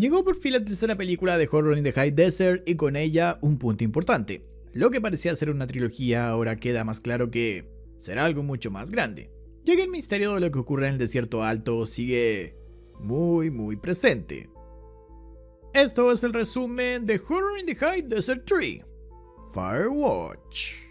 Llegó por fin la tercera película de Horror in the High Desert y con ella un punto importante. Lo que parecía ser una trilogía ahora queda más claro que será algo mucho más grande, ya que el misterio de lo que ocurre en el desierto alto sigue muy presente. Esto es el resumen de Horror in the High Desert 3, Firewatch.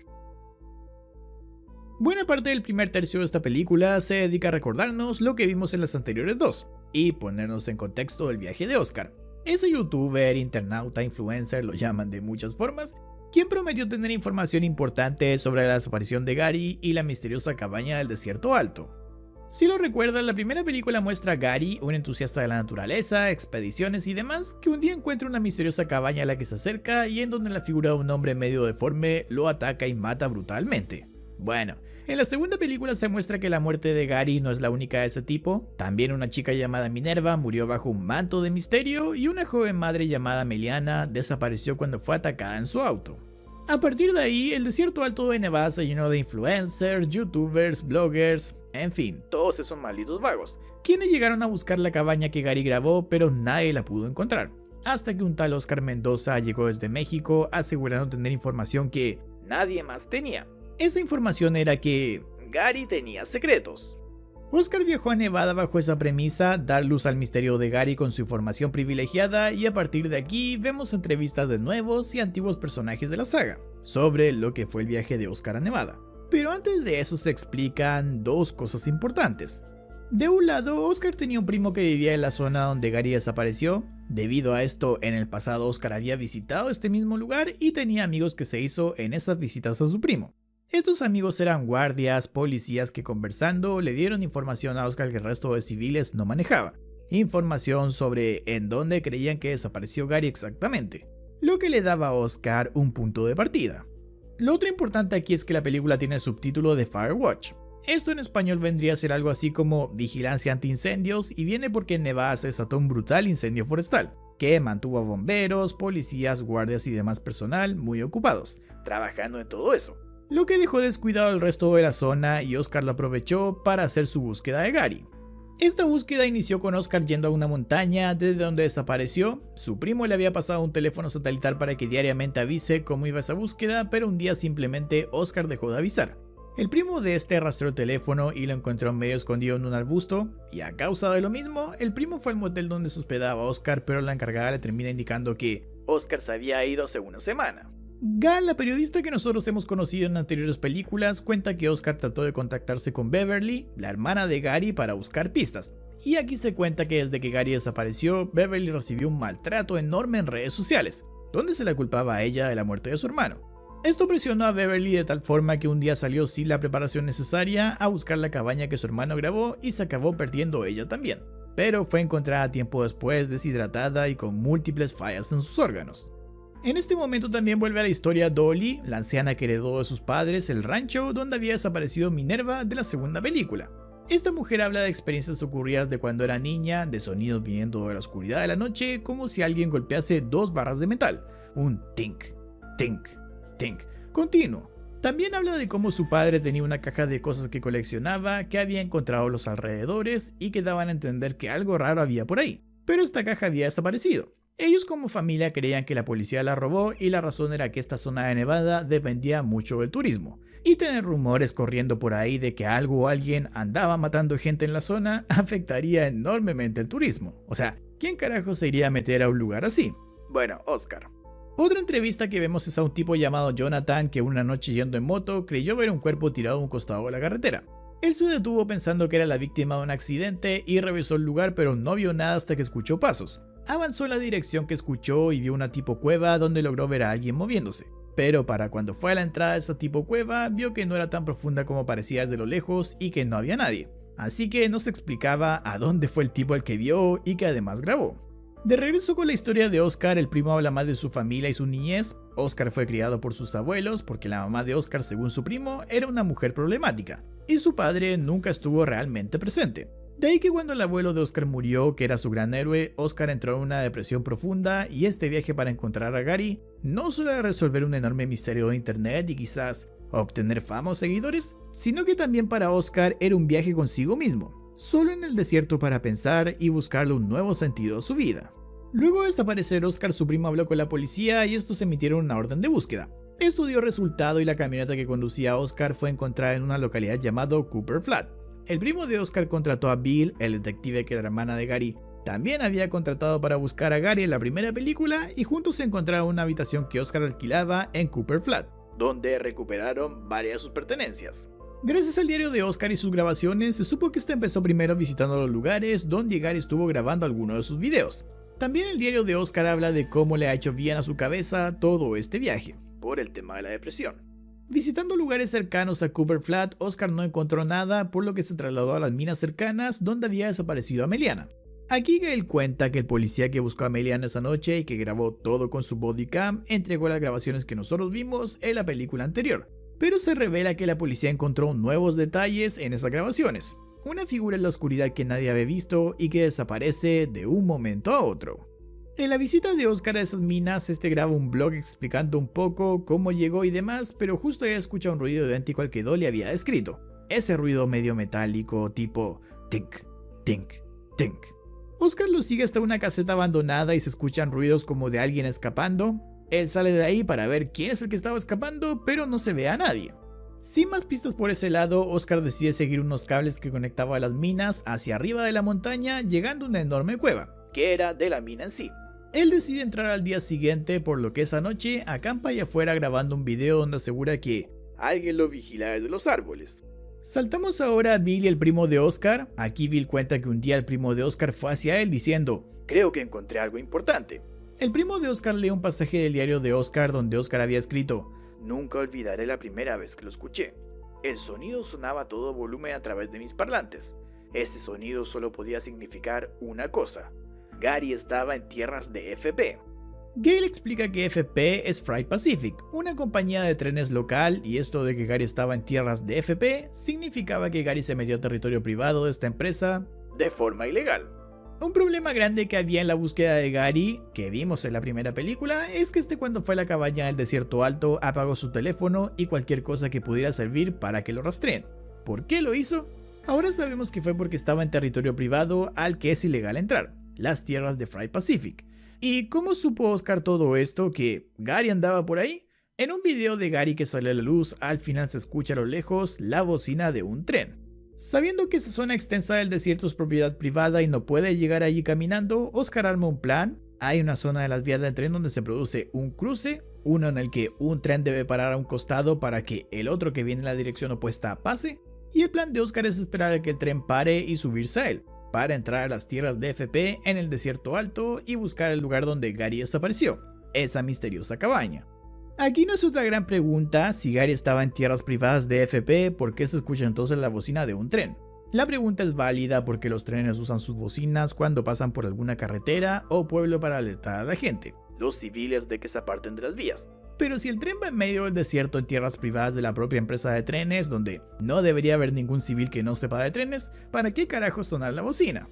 Buena parte del primer tercio de esta película se dedica a recordarnos lo que vimos en las anteriores dos y ponernos en contexto del viaje de Oscar, ese youtuber, internauta, influencer, lo llaman de muchas formas, quien prometió tener información importante sobre la desaparición de Gary y la misteriosa cabaña del desierto alto. Si lo recuerdan, la primera película muestra a Gary, un entusiasta de la naturaleza, expediciones y demás, que un día encuentra una misteriosa cabaña a la que se acerca y en donde la figura de un hombre medio deforme lo ataca y mata brutalmente. Bueno, en la segunda película se muestra que la muerte de Gary no es la única de ese tipo. También una chica llamada Minerva murió bajo un manto de misterio y una joven madre llamada Meliana desapareció cuando fue atacada en su auto. A partir de ahí, el desierto alto de Nevada se llenó de influencers, youtubers, bloggers, en fin, todos esos malditos vagos, quienes llegaron a buscar la cabaña que Gary grabó pero nadie la pudo encontrar. Hasta que un tal Oscar Mendoza llegó desde México asegurando tener información que nadie más tenía. Esa información era que Gary tenía secretos. Oscar viajó a Nevada bajo esa premisa, dar luz al misterio de Gary con su información privilegiada, y a partir de aquí vemos entrevistas de nuevos y antiguos personajes de la saga sobre lo que fue el viaje de Oscar a Nevada. Pero antes de eso se explican dos cosas importantes. De un lado, Oscar tenía un primo que vivía en la zona donde Gary desapareció. Debido a esto, en el pasado Oscar había visitado este mismo lugar y tenía amigos que se hizo en esas visitas a su primo. Estos amigos eran guardias, policías que conversando le dieron información a Oscar que el resto de civiles no manejaba. Información sobre en dónde creían que desapareció Gary exactamente, lo que le daba a Oscar un punto de partida. Lo otro importante aquí es que la película tiene el subtítulo de Firewatch. Esto en español vendría a ser algo así como vigilancia antiincendios y viene porque en Nevada se desató un brutal incendio forestal, que mantuvo a bomberos, policías, guardias y demás personal muy ocupados, trabajando en todo eso. Lo que dejó descuidado el resto de la zona y Oscar lo aprovechó para hacer su búsqueda de Gary. Esta búsqueda inició con Oscar yendo a una montaña desde donde desapareció. Su primo le había pasado un teléfono satelital para que diariamente avise cómo iba esa búsqueda, pero un día simplemente Oscar dejó de avisar. El primo de este arrastró el teléfono y lo encontró medio escondido en un arbusto, y a causa de lo mismo, el primo fue al motel donde se hospedaba Oscar, pero la encargada le termina indicando que Oscar se había ido hace una semana. Gal, la periodista que nosotros hemos conocido en anteriores películas, cuenta que Oscar trató de contactarse con Beverly, la hermana de Gary, para buscar pistas. Y aquí se cuenta que desde que Gary desapareció, Beverly recibió un maltrato enorme en redes sociales, donde se la culpaba a ella de la muerte de su hermano. Esto presionó a Beverly de tal forma que un día salió sin la preparación necesaria a buscar la cabaña que su hermano grabó y se acabó perdiendo ella también. Pero fue encontrada tiempo después deshidratada y con múltiples fallas en sus órganos. En este momento también vuelve a la historia Dolly, la anciana que heredó de sus padres el rancho donde había desaparecido Minerva de la segunda película. Esta mujer habla de experiencias ocurridas de cuando era niña, de sonidos viniendo de la oscuridad de la noche, como si alguien golpease dos barras de metal, un tink, tink, tink, continuo. También habla de cómo su padre tenía una caja de cosas que coleccionaba, que había encontrado a los alrededores y que daban a entender que algo raro había por ahí, pero esta caja había desaparecido. Ellos como familia creían que la policía la robó y la razón era que esta zona de Nevada dependía mucho del turismo. Y tener rumores corriendo por ahí de que algo o alguien andaba matando gente en la zona afectaría enormemente el turismo. O sea, ¿quién carajo se iría a meter a un lugar así? Bueno, Oscar. Otra entrevista que vemos es a un tipo llamado Jonathan que una noche yendo en moto creyó ver un cuerpo tirado a un costado de la carretera. Él se detuvo pensando que era la víctima de un accidente y revisó el lugar, pero no vio nada hasta que escuchó pasos. Avanzó en la dirección que escuchó y vio una tipo cueva donde logró ver a alguien moviéndose. Pero para cuando fue a la entrada de esta tipo cueva, vio que no era tan profunda como parecía desde lo lejos y que no había nadie. Así que no se explicaba a dónde fue el tipo al que vio y que además grabó. De regreso con la historia de Oscar, el primo habla más de su familia y su niñez. Oscar fue criado por sus abuelos porque la mamá de Oscar, según su primo, era una mujer problemática y su padre nunca estuvo realmente presente. De ahí que cuando el abuelo de Oscar murió, que era su gran héroe, Oscar entró en una depresión profunda y este viaje para encontrar a Gary no solo era resolver un enorme misterio de internet y quizás obtener fama o seguidores, sino que también para Oscar era un viaje consigo mismo, solo en el desierto para pensar y buscarle un nuevo sentido a su vida. Luego de desaparecer Oscar, su primo habló con la policía y estos emitieron una orden de búsqueda. Esto dio resultado y la camioneta que conducía a Oscar fue encontrada en una localidad llamada Cooper Flat. El primo de Oscar contrató a Bill, el detective que la hermana de Gary también había contratado para buscar a Gary en la primera película, y juntos se encontraron en una habitación que Oscar alquilaba en Cooper Flat, donde recuperaron varias de sus pertenencias. Gracias al diario de Oscar y sus grabaciones, se supo que este empezó primero visitando los lugares donde Gary estuvo grabando algunos de sus videos. También el diario de Oscar habla de cómo le ha hecho bien a su cabeza todo este viaje, por el tema de la depresión. Visitando lugares cercanos a Cooper Flat, Oscar no encontró nada, por lo que se trasladó a las minas cercanas donde había desaparecido Ameliana. Aquí Gale cuenta que el policía que buscó a Ameliana esa noche y que grabó todo con su bodycam entregó las grabaciones que nosotros vimos en la película anterior, pero se revela que la policía encontró nuevos detalles en esas grabaciones. Una figura en la oscuridad que nadie había visto y que desaparece de un momento a otro. En la visita de Oscar a esas minas, graba un blog explicando un poco cómo llegó y demás, pero justo ella escucha un ruido idéntico al que Dolly había descrito. Ese ruido medio metálico tipo tink, tink, tink. Oscar lo sigue hasta una caseta abandonada y se escuchan ruidos como de alguien escapando. Él sale de ahí para ver quién es el que estaba escapando, pero no se ve a nadie. Sin más pistas por ese lado, Oscar decide seguir unos cables que conectaban las minas hacia arriba de la montaña, llegando a una enorme cueva, que era de la mina en sí. Él decide entrar al día siguiente, por lo que esa noche acampa allá afuera grabando un video donde asegura que alguien lo vigila desde los árboles. Saltamos ahora a Bill y el primo de Oscar. Aquí Bill cuenta que un día el primo de Oscar fue hacia él diciendo: "Creo que encontré algo importante". El primo de Oscar lee un pasaje del diario de Oscar donde Oscar había escrito: "Nunca olvidaré la primera vez que lo escuché. El sonido sonaba a todo volumen a través de mis parlantes. Ese sonido solo podía significar una cosa: Gary estaba en tierras de FP". Gale explica que FP es Fry Pacific, una compañía de trenes local, y esto de que Gary estaba en tierras de FP significaba que Gary se metió a territorio privado de esta empresa de forma ilegal. Un problema grande que había en la búsqueda de Gary, que vimos en la primera película, es que cuando fue a la cabaña del desierto alto apagó su teléfono y cualquier cosa que pudiera servir para que lo rastreen. ¿Por qué lo hizo? Ahora sabemos que fue porque estaba en territorio privado al que es ilegal entrar, las tierras de Fry Pacific. ¿Y cómo supo Oscar todo esto, que Gary andaba por ahí? En un video de Gary que sale a la luz, al final se escucha a lo lejos la bocina de un tren. Sabiendo que esa zona extensa del desierto es propiedad privada y no puede llegar allí caminando, Oscar arma un plan. Hay una zona de las vías de tren donde se produce un cruce, uno en el que un tren debe parar a un costado para que el otro que viene en la dirección opuesta pase, y el plan de Oscar es esperar a que el tren pare y subirse a él, para entrar a las tierras de FP en el desierto alto y buscar el lugar donde Gary desapareció, esa misteriosa cabaña. Aquí no es otra gran pregunta: si Gary estaba en tierras privadas de FP, ¿por qué se escucha entonces la bocina de un tren? La pregunta es válida porque los trenes usan sus bocinas cuando pasan por alguna carretera o pueblo para alertar a la gente, los civiles, de que se aparten de las vías. Pero si el tren va en medio del desierto en tierras privadas de la propia empresa de trenes, donde no debería haber ningún civil que no sepa de trenes, ¿para qué carajo sonar la bocina?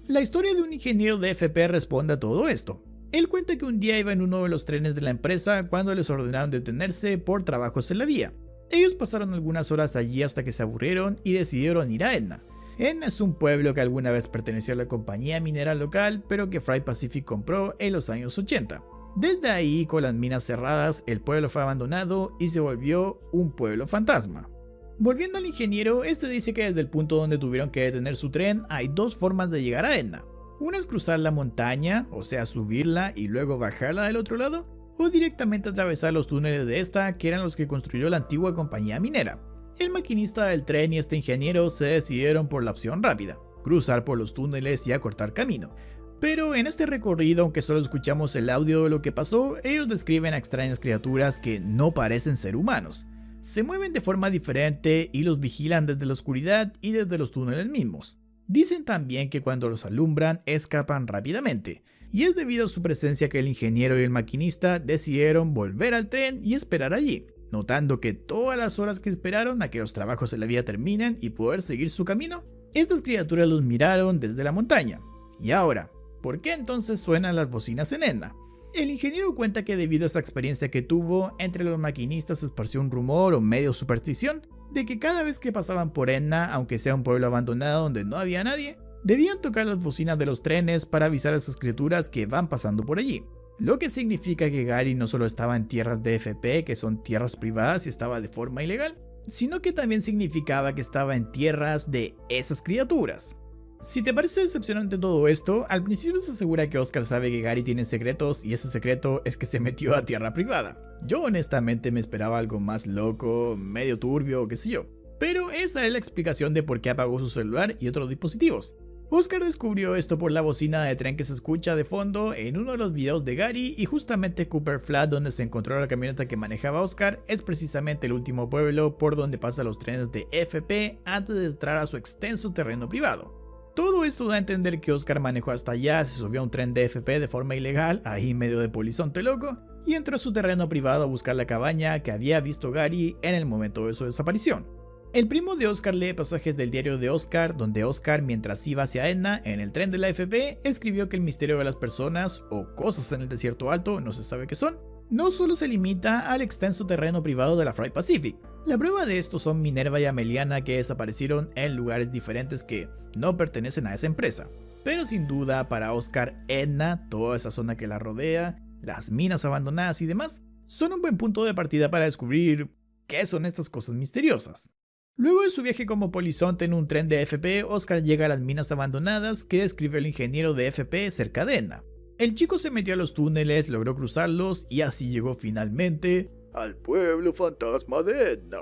La historia de un ingeniero de FP responde a todo esto. Él cuenta que un día iba en uno de los trenes de la empresa cuando les ordenaron detenerse por trabajos en la vía. Ellos pasaron algunas horas allí hasta que se aburrieron y decidieron ir a Edna. Edna es un pueblo que alguna vez perteneció a la compañía minera local, pero que Fry Pacific compró en los años 80. Desde ahí, con las minas cerradas, el pueblo fue abandonado y se volvió un pueblo fantasma. Volviendo al ingeniero, dice que desde el punto donde tuvieron que detener su tren hay dos formas de llegar a Edna. Una es cruzar la montaña, o sea subirla y luego bajarla del otro lado, o directamente atravesar los túneles de esta, que eran los que construyó la antigua compañía minera. El maquinista del tren y ingeniero se decidieron por la opción rápida: cruzar por los túneles y acortar camino. Pero en este recorrido, aunque solo escuchamos el audio de lo que pasó, ellos describen a extrañas criaturas que no parecen ser humanos. Se mueven de forma diferente y los vigilan desde la oscuridad y desde los túneles mismos. Dicen también que cuando los alumbran escapan rápidamente, y es debido a su presencia que el ingeniero y el maquinista decidieron volver al tren y esperar allí, notando que todas las horas que esperaron a que los trabajos en la vía terminen y poder seguir su camino, estas criaturas los miraron desde la montaña. Y ahora, ¿por qué entonces suenan las bocinas en Edna? El ingeniero cuenta que debido a esa experiencia que tuvo, entre los maquinistas se esparció un rumor o medio superstición de que cada vez que pasaban por Edna, aunque sea un pueblo abandonado donde no había nadie, Debían tocar las bocinas de los trenes para avisar a esas criaturas que van pasando por allí. Lo que significa que Gary no solo estaba en tierras de FP, que son tierras privadas y estaba de forma ilegal, sino que también significaba que estaba en tierras de esas criaturas. Si te parece decepcionante todo esto, al principio se asegura que Oscar sabe que Gary tiene secretos y ese secreto es que se metió a tierra privada. Yo honestamente me esperaba algo más loco, medio turbio, qué sé yo. Pero esa es la explicación de por qué apagó su celular y otros dispositivos. Oscar descubrió esto por la bocina de tren que se escucha de fondo en uno de los videos de Gary, y justamente Cooper Flat, donde se encontró la camioneta que manejaba Oscar, es precisamente el último pueblo por donde pasan los trenes de FP antes de entrar a su extenso terreno privado. Todo esto da a entender que Oscar manejó hasta allá, se subió a un tren de FP de forma ilegal, ahí medio de polizonte loco, y entró a su terreno privado a buscar la cabaña que había visto Gary en el momento de su desaparición. El primo de Oscar lee pasajes del diario de Oscar, donde Oscar, mientras iba hacia Edna en el tren de la FP, escribió que el misterio de las personas o cosas en el desierto alto, no se sabe qué son, no solo se limita al extenso terreno privado de la Fry Pacific. La prueba de esto son Minerva y Ameliana, que desaparecieron en lugares diferentes que no pertenecen a esa empresa. Pero sin duda para Oscar, Edna, toda esa zona que la rodea, las minas abandonadas y demás, son un buen punto de partida para descubrir qué son estas cosas misteriosas. Luego de su viaje como polizonte en un tren de FP, Oscar llega a las minas abandonadas que describe el ingeniero de FP cerca de Edna. El chico se metió a los túneles, logró cruzarlos y así llegó finalmente al pueblo fantasma de Edna.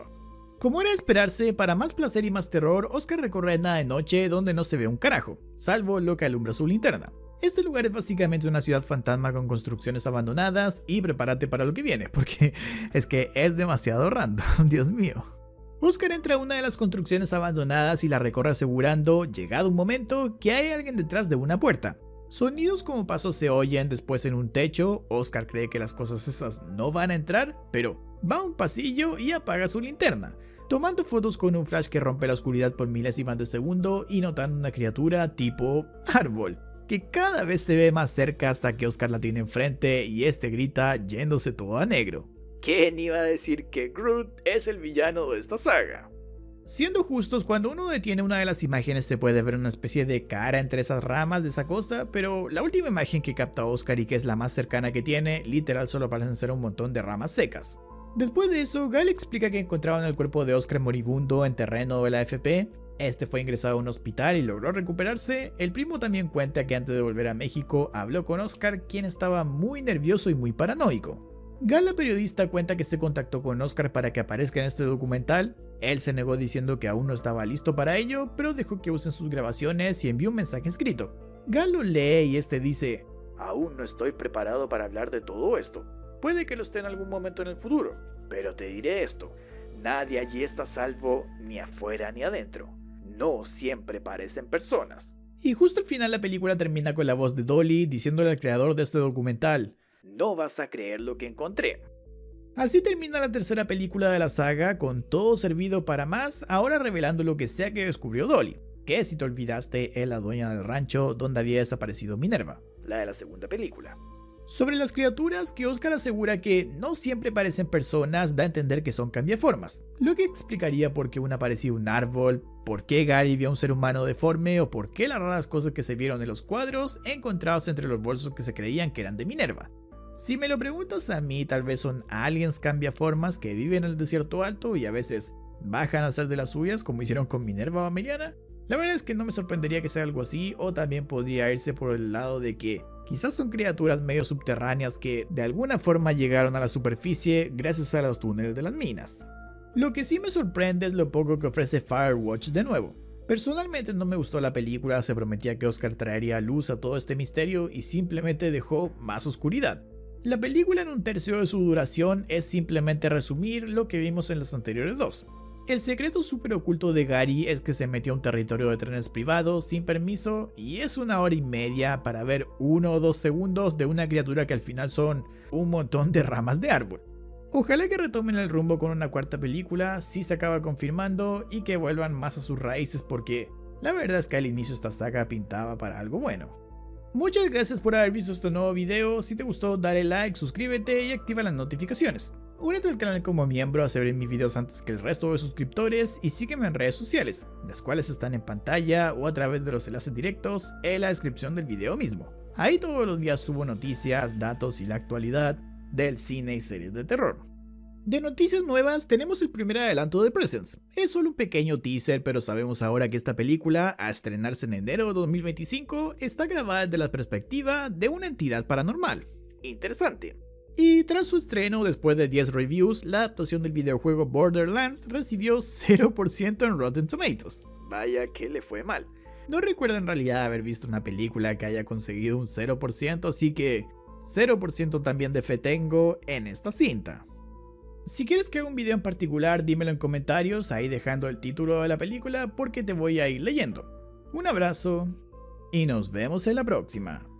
Como era de esperarse, para más placer y más terror, Oscar recorre Edna de noche donde no se ve un carajo, salvo lo que alumbra su linterna. Este lugar es básicamente una ciudad fantasma con construcciones abandonadas y prepárate para lo que viene, porque es que es demasiado random, Dios mío. Oscar entra a una de las construcciones abandonadas y la recorre asegurando, llegado un momento, que hay alguien detrás de una puerta. Sonidos como pasos se oyen después en un techo. Oscar cree que las cosas esas no van a entrar, pero va a un pasillo y apaga su linterna, tomando fotos con un flash que rompe la oscuridad por milésimas de segundo y notando una criatura tipo árbol, que cada vez se ve más cerca hasta que Oscar la tiene enfrente y este grita yéndose todo a negro. ¿Quién iba a decir que Groot es el villano de esta saga? Siendo justos, cuando uno detiene una de las imágenes se puede ver una especie de cara entre esas ramas de esa cosa, pero la última imagen que capta Oscar y que es la más cercana que tiene, literal solo parecen ser un montón de ramas secas. Después de eso, Gal explica que encontraron el cuerpo de Oscar moribundo en terreno de la FP. Este fue ingresado a un hospital y logró recuperarse. El primo también cuenta que antes de volver a México habló con Oscar, quien estaba muy nervioso y muy paranoico. Gal, la periodista, cuenta que se contactó con Oscar para que aparezca en este documental. Él se negó diciendo que aún no estaba listo para ello, pero dejó que usen sus grabaciones y envió un mensaje escrito. Gal lo lee y este dice: aún no estoy preparado para hablar de todo esto. Puede que lo esté en algún momento en el futuro, pero te diré esto: nadie allí está a salvo, ni afuera ni adentro. No siempre parecen personas. Y justo al final la película termina con la voz de Dolly diciéndole al creador de este documental: no vas a creer lo que encontré. Así termina la tercera película de la saga, con todo servido para más, ahora revelando lo que sea que descubrió Dolly, que si te olvidaste es la dueña del rancho donde había desaparecido Minerva, la de la segunda película. Sobre las criaturas, que Oscar asegura que no siempre parecen personas, da a entender que son cambiaformas, lo que explicaría por qué una parecía un árbol, por qué Gary vio a un ser humano deforme o por qué las raras cosas que se vieron en los cuadros encontrados entre los bolsos que se creían que eran de Minerva. Si me lo preguntas a mí, tal vez son aliens cambiaformas que viven en el desierto alto y a veces bajan a hacer de las suyas como hicieron con Minerva o Ameliana. La verdad es que no me sorprendería que sea algo así, o también podría irse por el lado de que quizás son criaturas medio subterráneas que de alguna forma llegaron a la superficie gracias a los túneles de las minas. Lo que sí me sorprende es lo poco que ofrece Firewatch de nuevo. Personalmente no me gustó la película, se prometía que Oscar traería luz a todo este misterio y simplemente dejó más oscuridad. La película en un tercio de su duración es simplemente resumir lo que vimos en las anteriores dos. El secreto súper oculto de Gary es que se metió a un territorio de trenes privados sin permiso y es 1 hora y media para ver 1 o 2 segundos de una criatura que al final son un montón de ramas de árbol. Ojalá que retomen el rumbo con una cuarta película, si se acaba confirmando, y que vuelvan más a sus raíces, porque la verdad es que al inicio esta saga pintaba para algo bueno. Muchas gracias por haber visto este nuevo video. Si te gustó, dale like, suscríbete y activa las notificaciones. Únete al canal como miembro, a ver mis videos antes que el resto de suscriptores y sígueme en redes sociales, las cuales están en pantalla o a través de los enlaces directos en la descripción del video mismo. Ahí todos los días subo noticias, datos y la actualidad del cine y series de terror. De noticias nuevas tenemos el primer adelanto de Presence. Es solo un pequeño teaser, pero sabemos ahora que esta película, a estrenarse en enero de 2025, está grabada desde la perspectiva de una entidad paranormal. Interesante. Y tras su estreno, después de 10 reviews, la adaptación del videojuego Borderlands recibió 0% en Rotten Tomatoes. Vaya que le fue mal. No recuerdo en realidad haber visto una película que haya conseguido un 0%, así que 0% también de fe tengo en esta cinta. Si quieres que haga un video en particular, dímelo en comentarios, ahí dejando el título de la película porque te voy a ir leyendo. Un abrazo y nos vemos en la próxima.